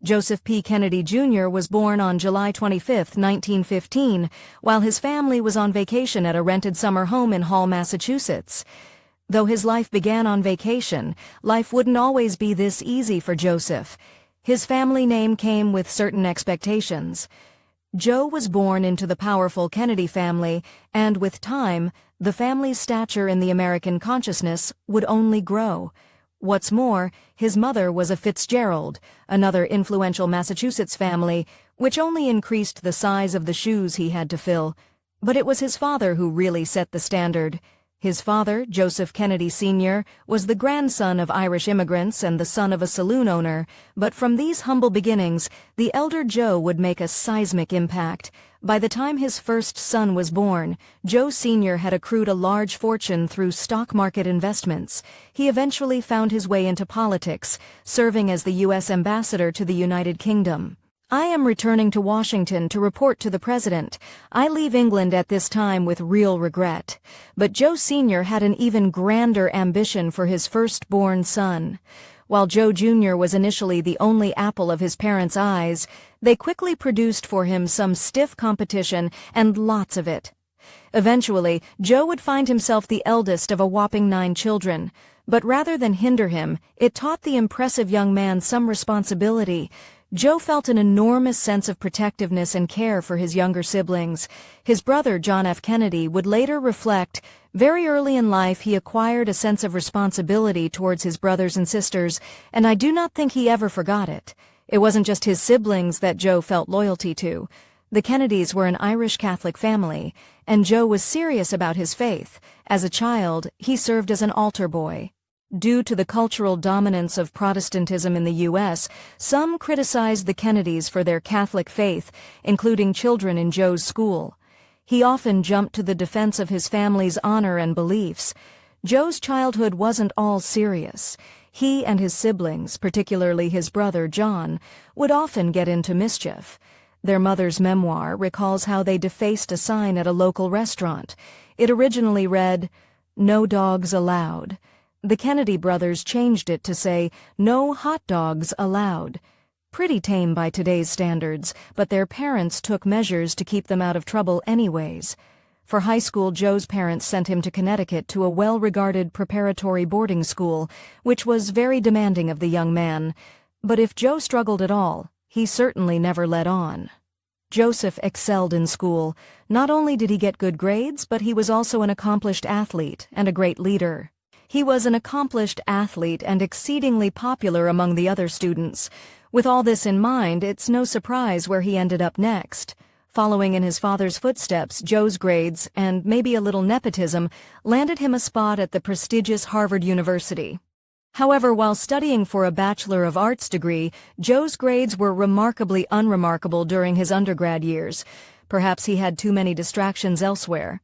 Joseph P. Kennedy Jr. was born on July 25, 1915, while his family was on vacation at a rented summer home in Hall, Massachusetts. Though his life began on vacation, life wouldn't always be this easy for Joseph. His family name came with certain expectations. Joe was born into the powerful Kennedy family, and with time, the family's stature in the American consciousness would only grow. What's more, his mother was a Fitzgerald, another influential Massachusetts family, which only increased the size of the shoes he had to fill. But it was his father who really set the standard. His father, Joseph Kennedy Sr., was the grandson of Irish immigrants and the son of a saloon owner, but from these humble beginnings, the elder Joe would make a seismic impact. By the time his first son was born, Joe Sr. had accrued a large fortune through stock market investments. He eventually found his way into politics, serving as the U.S. ambassador to the United Kingdom. I am returning to Washington to report to the President. I leave England at this time with real regret. But Joe Sr. had an even grander ambition for his firstborn son. While Joe Jr. was initially the only apple of his parents' eyes, they quickly produced for him some stiff competition and lots of it. Eventually, Joe would find himself the eldest of a whopping 9 children. But rather than hinder him, it taught the impressive young man some responsibility. Joe felt an enormous sense of protectiveness and care for his younger siblings. His brother, John F. Kennedy, would later reflect, very early in life he acquired a sense of responsibility towards his brothers and sisters, and I do not think he ever forgot it. It wasn't just his siblings that Joe felt loyalty to. The Kennedys were an Irish Catholic family, and Joe was serious about his faith. As a child, he served as an altar boy. Due to the cultural dominance of Protestantism in the U.S., some criticized the Kennedys for their Catholic faith, including children in Joe's school. He often jumped to the defense of his family's honor and beliefs. Joe's childhood wasn't all serious. He and his siblings, particularly his brother John, would often get into mischief. Their mother's memoir recalls how they defaced a sign at a local restaurant. It originally read, "No dogs allowed." The Kennedy brothers changed it to say, "No hot dogs allowed." Pretty tame by today's standards, but their parents took measures to keep them out of trouble anyways. For high school, Joe's parents sent him to Connecticut to a well-regarded preparatory boarding school, which was very demanding of the young man. But if Joe struggled at all, he certainly never let on. Joseph excelled in school. Not only did he get good grades, but he was also an accomplished athlete and a great leader. He was an accomplished athlete and exceedingly popular among the other students. With all this in mind, it's no surprise where he ended up next. Following in his father's footsteps, Joe's grades, and maybe a little nepotism, landed him a spot at the prestigious Harvard University. However, while studying for a Bachelor of Arts degree, Joe's grades were remarkably unremarkable during his undergrad years. Perhaps he had too many distractions elsewhere.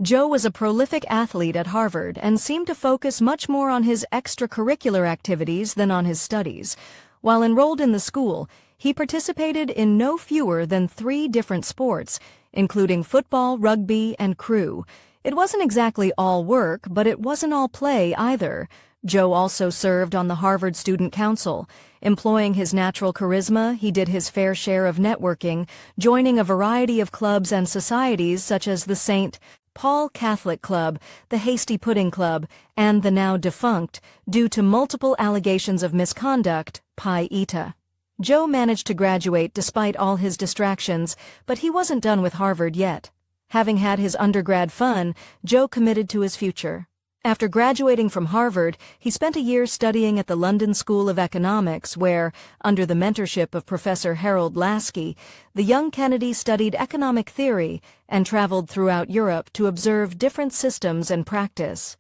Joe was a prolific athlete at Harvard and seemed to focus much more on his extracurricular activities than on his studies. While enrolled in the school, he participated in no fewer than 3 different sports, including football, rugby, and crew. It wasn't exactly all work, but it wasn't all play either. Joe also served on the Harvard Student Council. Employing his natural charisma, he did his fair share of networking, joining a variety of clubs and societies such as the St. Paul Catholic Club, the Hasty Pudding Club, and the now defunct, due to multiple allegations of misconduct, Pi Eta. Joe managed to graduate despite all his distractions, but he wasn't done with Harvard yet. Having had his undergrad fun, Joe committed to his future. After graduating from Harvard, he spent a year studying at the London School of Economics where, under the mentorship of Professor Harold Laski, the young Kennedy studied economic theory and traveled throughout Europe to observe different systems and practice.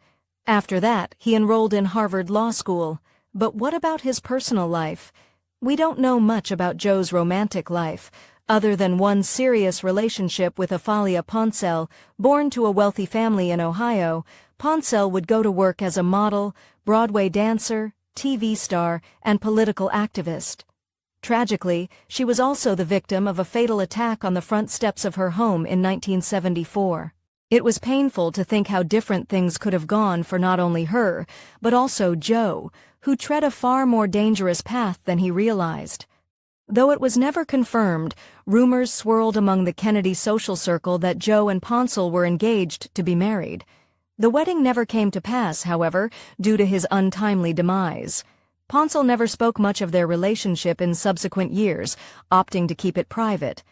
After that, he enrolled in Harvard Law School. But what about his personal life? We don't know much about Joe's romantic life, other than one serious relationship with Athalia Poncel, born to a wealthy family in Ohio. Poncel would go to work as a model, Broadway dancer, TV star, and political activist. Tragically, she was also the victim of a fatal attack on the front steps of her home in 1974. It was painful to think how different things could have gone for not only her, but also Joe, who tread a far more dangerous path than he realized. Though it was never confirmed, rumors swirled among the Kennedy social circle that Joe and Ponsell were engaged to be married. The wedding never came to pass, however, due to his untimely demise. Ponsell never spoke much of their relationship in subsequent years, opting to keep it private.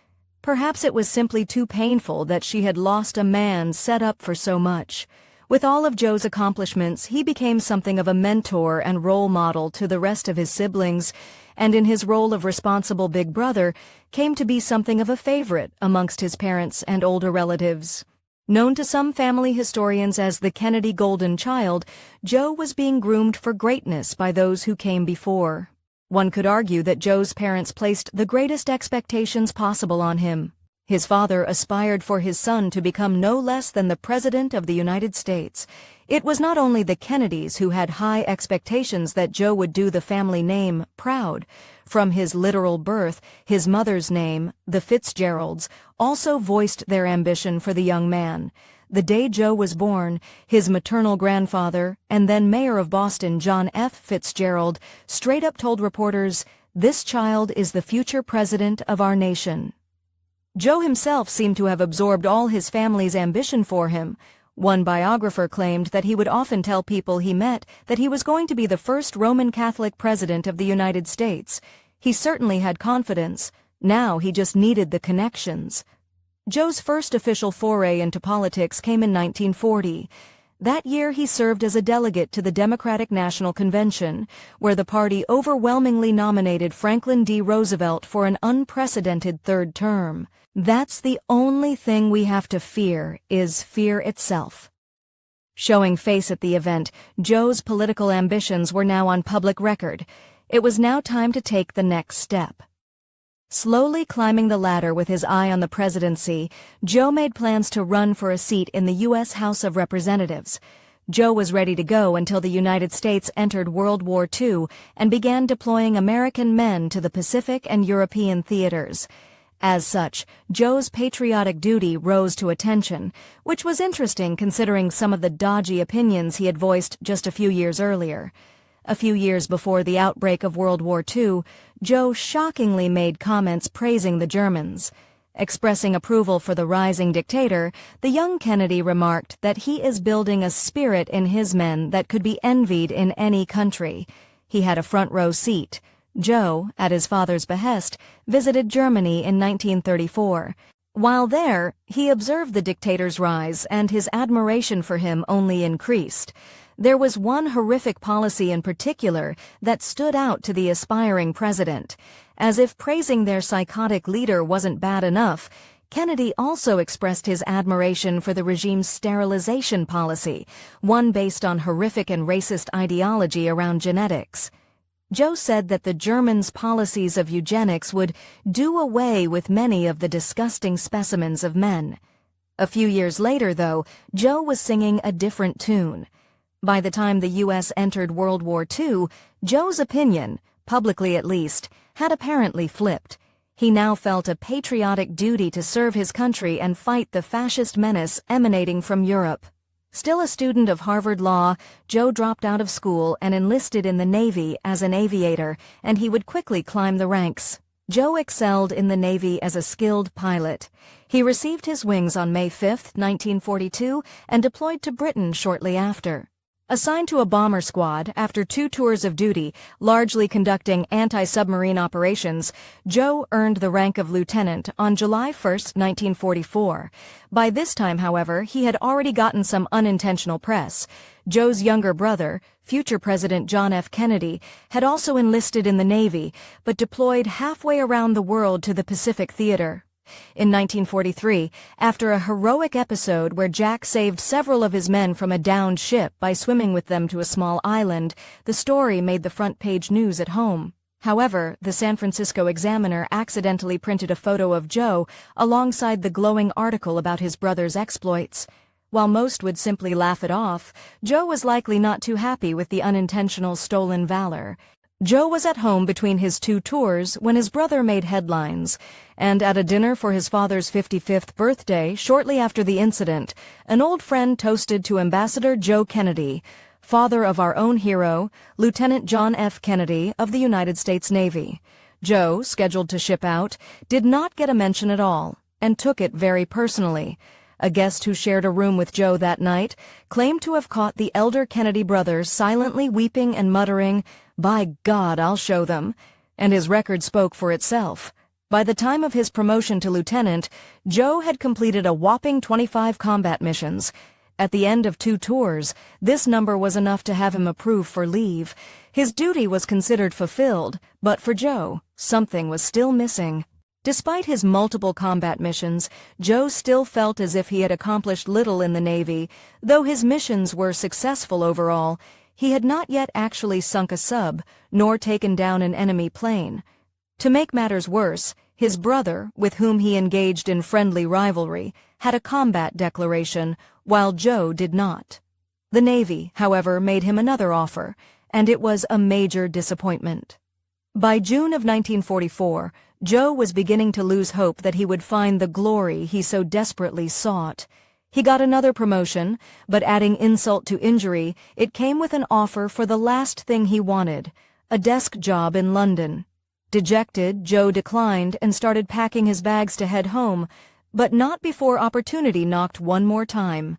Perhaps it was simply too painful that she had lost a man set up for so much. With all of Joe's accomplishments, he became something of a mentor and role model to the rest of his siblings, and in his role of responsible big brother, came to be something of a favorite amongst his parents and older relatives. Known to some family historians as the Kennedy Golden Child, Joe was being groomed for greatness by those who came before. One could argue that Joe's parents placed the greatest expectations possible on him. His father aspired for his son to become no less than the President of the United States. It was not only the Kennedys who had high expectations that Joe would do the family name proud. From his literal birth, his mother's name, the Fitzgeralds, also voiced their ambition for the young man. The day Joe was born, his maternal grandfather, and then mayor of Boston, John F. Fitzgerald, straight up told reporters, "This child is the future president of our nation." Joe himself seemed to have absorbed all his family's ambition for him. One biographer claimed that he would often tell people he met that he was going to be the first Roman Catholic president of the United States. He certainly had confidence. Now he just needed the connections. Joe's first official foray into politics came in 1940. That year he served as a delegate to the Democratic National Convention, where the party overwhelmingly nominated Franklin D. Roosevelt for an unprecedented third term. That's the only thing we have to fear, is fear itself. Showing face at the event, Joe's political ambitions were now on public record. It was now time to take the next step. Slowly climbing the ladder with his eye on the presidency, Joe made plans to run for a seat in the U.S. House of Representatives. Joe was ready to go until the United States entered World War II and began deploying American men to the Pacific and European theaters. As such, Joe's patriotic duty rose to attention, which was interesting considering some of the dodgy opinions he had voiced just a few years earlier. A few years before the outbreak of World War II, Joe shockingly made comments praising the Germans. Expressing approval for the rising dictator, the young Kennedy remarked that he is building a spirit in his men that could be envied in any country. He had a front-row seat. Joe, at his father's behest, visited Germany in 1934. While there, he observed the dictator's rise, and his admiration for him only increased. There was one horrific policy in particular that stood out to the aspiring president. As if praising their psychotic leader wasn't bad enough, Kennedy also expressed his admiration for the regime's sterilization policy, one based on horrific and racist ideology around genetics. Joe said that the Germans' policies of eugenics would do away with many of the disgusting specimens of men. A few years later, though, Joe was singing a different tune. By the time the U.S. entered World War II, Joe's opinion, publicly at least, had apparently flipped. He now felt a patriotic duty to serve his country and fight the fascist menace emanating from Europe. Still a student of Harvard Law, Joe dropped out of school and enlisted in the Navy as an aviator, and he would quickly climb the ranks. Joe excelled in the Navy as a skilled pilot. He received his wings on May 5, 1942, and deployed to Britain shortly after. Assigned to a bomber squad after 2 tours of duty, largely conducting anti-submarine operations, Joe earned the rank of lieutenant on July 1, 1944. By this time, however, he had already gotten some unintentional press. Joe's younger brother, future President John F. Kennedy, had also enlisted in the Navy, but deployed halfway around the world to the Pacific Theater. In 1943, after a heroic episode where Jack saved several of his men from a downed ship by swimming with them to a small island, the story made the front-page news at home. However, the San Francisco Examiner accidentally printed a photo of Joe alongside the glowing article about his brother's exploits. While most would simply laugh it off, Joe was likely not too happy with the unintentional stolen valor. Joe was at home between his 2 tours when his brother made headlines, and at a dinner for his father's 55th birthday shortly after the incident, an old friend toasted to Ambassador Joe Kennedy, father of our own hero, Lieutenant John F. Kennedy of the United States Navy. Joe, scheduled to ship out, did not get a mention at all, and took it very personally. A guest who shared a room with Joe that night claimed to have caught the elder Kennedy brothers silently weeping and muttering, "By God, I'll show them," and his record spoke for itself. By the time of his promotion to lieutenant, Joe had completed a whopping 25 combat missions. At the end of 2 tours, this number was enough to have him approved for leave. His duty was considered fulfilled, but for Joe, something was still missing. Despite his multiple combat missions, Joe still felt as if he had accomplished little in the Navy. Though his missions were successful overall, he had not yet actually sunk a sub, nor taken down an enemy plane. To make matters worse, his brother, with whom he engaged in friendly rivalry, had a combat declaration, while Joe did not. The Navy, however, made him another offer, and it was a major disappointment. By June of 1944, Joe was beginning to lose hope that he would find the glory he so desperately sought. He got another promotion, but adding insult to injury, it came with an offer for the last thing he wanted, a desk job in London. Dejected, Joe declined and started packing his bags to head home, but not before opportunity knocked one more time.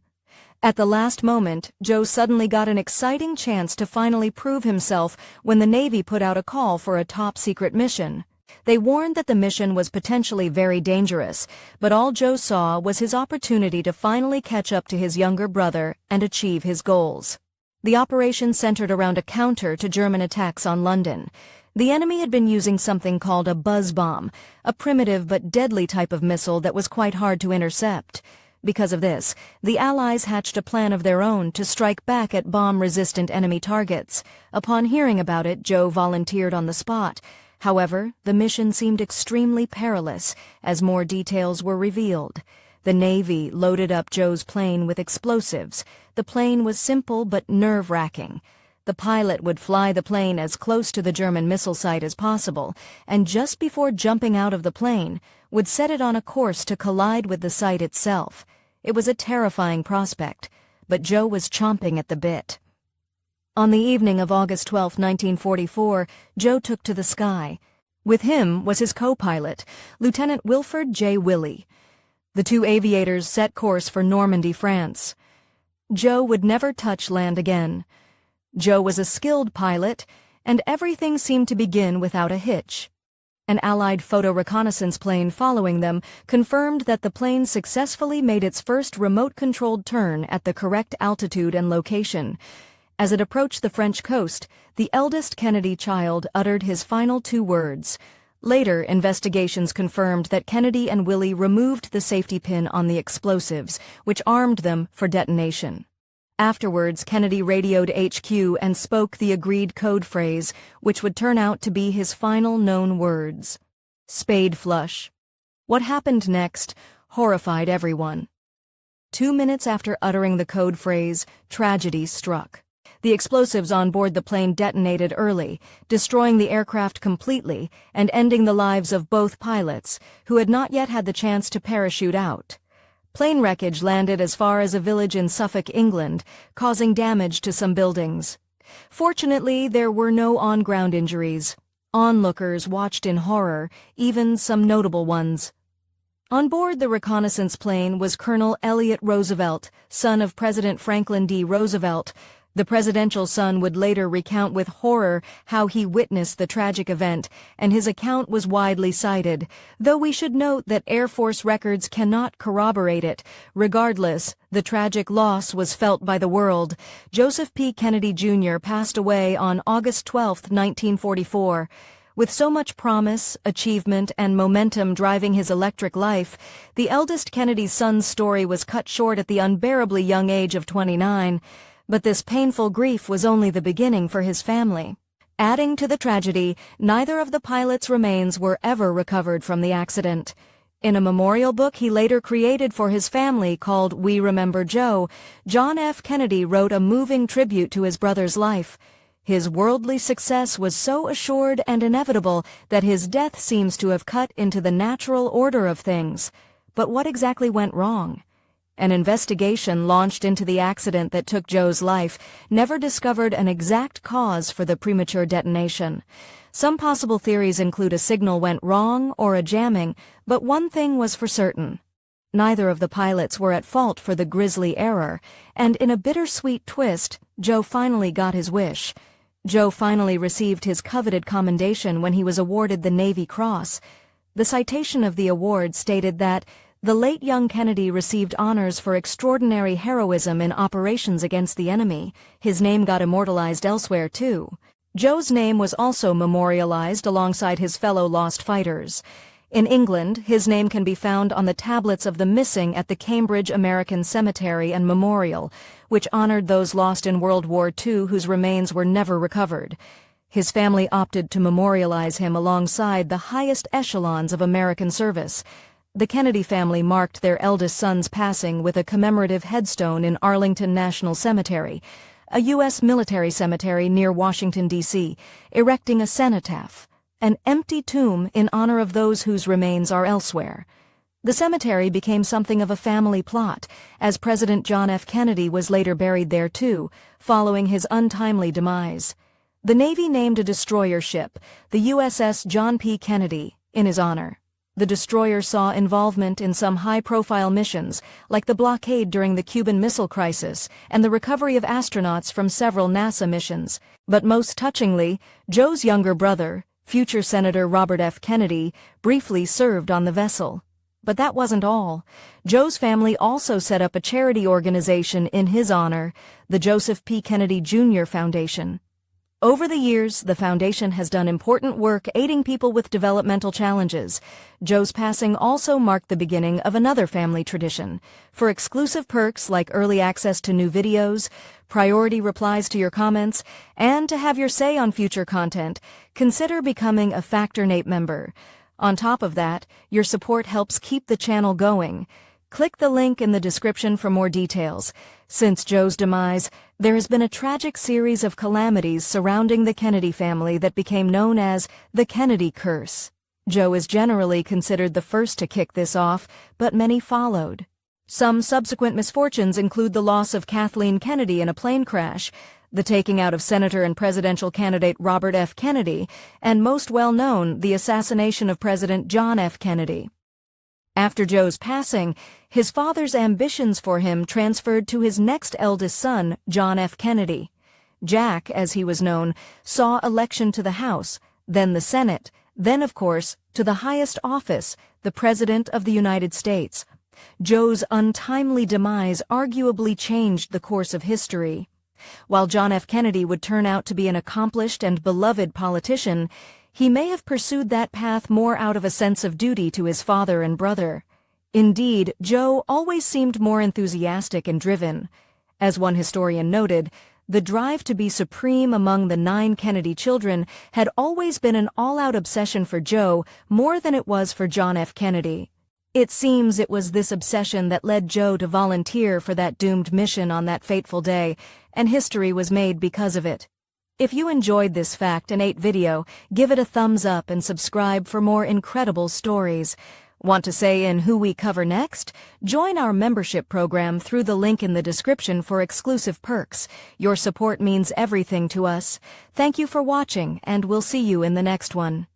At the last moment, Joe suddenly got an exciting chance to finally prove himself when the Navy put out a call for a top-secret mission. They warned that the mission was potentially very dangerous, but all Joe saw was his opportunity to finally catch up to his younger brother and achieve his goals. The operation centered around a counter to German attacks on London. The enemy had been using something called a buzz bomb, a primitive but deadly type of missile that was quite hard to intercept. Because of this, the Allies hatched a plan of their own to strike back at bomb-resistant enemy targets. Upon hearing about it, Joe volunteered on the spot. However, the mission seemed extremely perilous as more details were revealed. The Navy loaded up Joe's plane with explosives. The plane was simple but nerve-wracking. The pilot would fly the plane as close to the German missile site as possible, and just before jumping out of the plane, would set it on a course to collide with the site itself. It was a terrifying prospect, but Joe was chomping at the bit. On the evening of August 12, 1944, Joe took to the sky. With him was his co-pilot, Lieutenant Wilford J. Willey. The 2 aviators set course for Normandy, France. Joe would never touch land again. Joe was a skilled pilot, and everything seemed to begin without a hitch. An Allied photo reconnaissance plane following them confirmed that the plane successfully made its first remote-controlled turn at the correct altitude and location. As it approached the French coast, the eldest Kennedy child uttered his final 2 words. Later, investigations confirmed that Kennedy and Willey removed the safety pin on the explosives, which armed them for detonation. Afterwards, Kennedy radioed HQ and spoke the agreed code phrase, which would turn out to be his final known words. Spade flush. What happened next horrified everyone. 2 minutes after uttering the code phrase, tragedy struck. The explosives on board the plane detonated early, destroying the aircraft completely and ending the lives of both pilots, who had not yet had the chance to parachute out. Plane wreckage landed as far as a village in Suffolk, England, causing damage to some buildings. Fortunately, there were no on-ground injuries. Onlookers watched in horror, even some notable ones. On board the reconnaissance plane was Colonel Elliott Roosevelt, son of President Franklin D. Roosevelt. The presidential son would later recount with horror how he witnessed the tragic event, and his account was widely cited, though we should note that Air Force records cannot corroborate it. Regardless, the tragic loss was felt by the world. Joseph P. Kennedy, Jr. passed away on August 12, 1944. With so much promise, achievement, and momentum driving his electric life, the eldest Kennedy's son's story was cut short at the unbearably young age of 29. But this painful grief was only the beginning for his family. Adding to the tragedy, neither of the pilot's remains were ever recovered from the accident. In a memorial book he later created for his family called We Remember Joe, John F. Kennedy wrote a moving tribute to his brother's life. His worldly success was so assured and inevitable that his death seems to have cut into the natural order of things. But what exactly went wrong? An investigation launched into the accident that took Joe's life never discovered an exact cause for the premature detonation. Some possible theories include a signal went wrong or a jamming, but one thing was for certain. Neither of the pilots were at fault for the grisly error, and in a bittersweet twist, Joe finally got his wish. Joe finally received his coveted commendation when he was awarded the Navy Cross. The citation of the award stated that the late young Kennedy received honors for extraordinary heroism in operations against the enemy. His name got immortalized elsewhere, too. Joe's name was also memorialized alongside his fellow lost fighters. In England, his name can be found on the tablets of the missing at the Cambridge American Cemetery and Memorial, which honored those lost in World War II whose remains were never recovered. His family opted to memorialize him alongside the highest echelons of American service. The Kennedy family marked their eldest son's passing with a commemorative headstone in Arlington National Cemetery, a U.S. military cemetery near Washington, D.C., erecting a cenotaph, an empty tomb in honor of those whose remains are elsewhere. The cemetery became something of a family plot, as President John F. Kennedy was later buried there too, following his untimely demise. The Navy named a destroyer ship, the USS John P. Kennedy, in his honor. The destroyer saw involvement in some high-profile missions, like the blockade during the Cuban Missile Crisis and the recovery of astronauts from several NASA missions. But most touchingly, Joe's younger brother, future Senator Robert F. Kennedy, briefly served on the vessel. But that wasn't all. Joe's family also set up a charity organization in his honor, the Joseph P. Kennedy Jr. Foundation. Over the years, the foundation has done important work aiding people with developmental challenges. Joe's passing also marked the beginning of another family tradition. For exclusive perks like early access to new videos, priority replies to your comments, and to have your say on future content, consider becoming a Factor Nate member. On top of that, your support helps keep the channel going. Click the link in the description for more details. Since Joe's demise, there has been a tragic series of calamities surrounding the Kennedy family that became known as the Kennedy Curse. Joe is generally considered the first to kick this off, but many followed. Some subsequent misfortunes include the loss of Kathleen Kennedy in a plane crash, the taking out of Senator and presidential candidate Robert F. Kennedy, and most well-known, the assassination of President John F. Kennedy. After Joe's passing, his father's ambitions for him transferred to his next eldest son, John F. Kennedy. Jack, as he was known, saw election to the House, then the Senate, then, of course, to the highest office, the President of the United States. Joe's untimely demise arguably changed the course of history. While John F. Kennedy would turn out to be an accomplished and beloved politician, he may have pursued that path more out of a sense of duty to his father and brother. Indeed, Joe always seemed more enthusiastic and driven. As one historian noted, the drive to be supreme among the 9 Kennedy children had always been an all-out obsession for Joe more than it was for John F. Kennedy. It seems it was this obsession that led Joe to volunteer for that doomed mission on that fateful day, and history was made because of it. If you enjoyed this Fact in 8 video, give it a thumbs up and subscribe for more incredible stories. Want to say in who we cover next? Join our membership program through the link in the description for exclusive perks. Your support means everything to us. Thank you for watching, and we'll see you in the next one.